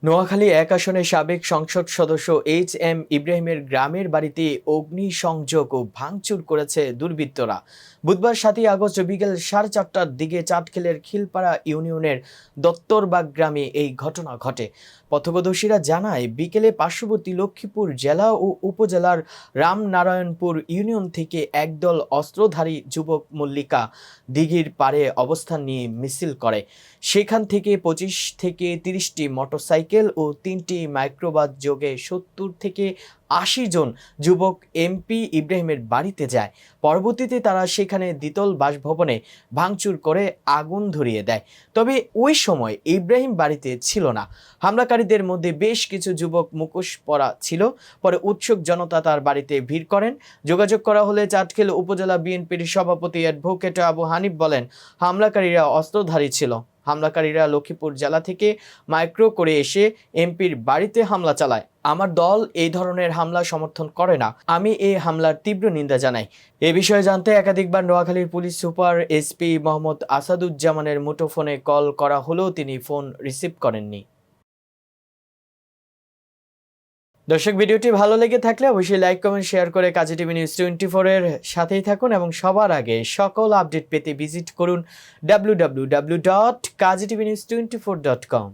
নোয়াখালী ১ আসনের সাবেক সংসদ সদস্য এইচ.এম. ইব্রাহিমের গ্রামের বাড়িতে অগ্নিসংযোগ ও ভাঙচুর করেছে দুর্বৃত্তরা। বুধবার ৭ই আগস্ট বিকেল ৪:৩০টার দিকে চাটখিলের খিলপাড়া ইউনিয়নের দত্তরবাগ গ্রামে এই ঘটনা ঘটে। প্রত্যক্ষদর্শীরা জানায়, বিকেলে পার্শ্ববর্তী লক্ষ্মীপুর জেলা ও উপজেলার রামনারায়ণপুর ইউনিয়ন থেকে একদল অস্ত্রধারী যুবক মল্লিকা দিঘির পাড়ে অবস্থান নিয়ে মিছিল করে। সেখান থেকে ২৫ থেকে ৩০টি মোটরসাইকেল ও ৩টি মাইক্রোবাস যোগে ৭০ থেকে ৮০ জন যুবক এমপি ইব্রাহিমের বাড়িতে যায়। পরবর্তীতে তারা সেখানে দ্বিতল বাসভবনে ভাঙচুর করে আগুন ধরিয়ে দেয়। তবে ওই সময় ইব্রাহিম বাড়িতে ছিল না। হামলাকারীদের মধ্যে বেশ কিছু যুবক মুখোশ পরা ছিল। পরে উৎসুক জনতা তার বাড়িতে ভিড় করেন। যোগাযোগ করা হলে চাটখিল উপজেলা বিএনপির সভাপতি অ্যাডভোকেট আবু হানিফ বলেন, হামলাকারীরা অস্ত্রধারী ছিল। হামলাকারীরা লক্ষ্মীপুর জেলা থেকে মাইক্রো করে এসে এমপির বাড়িতে হামলা চালায়। আমার দল এই ধরনের হামলা সমর্থন করে না। আমি এই হামলার তীব্র নিন্দা জানাই। এ বিষয়ে জানতে একাধিকবার নোয়াখালীর পুলিশ সুপার এসপি মোহাম্মদ আসাদুজ্জামানের মুঠোফোনে কল করা হলেও তিনি ফোন রিসিভ করেননি। দর্শক, ভিডিওটি ভালো লেগে থাকলে অবশ্যই লাইক, কমেন্ট, শেয়ার করে কাজী টিভি নিউজ 24 এর সাথেই থাকুন এবং সবার আগে সকল আপডেট পেতে ভিজিট করুন www.kazitv news24.com।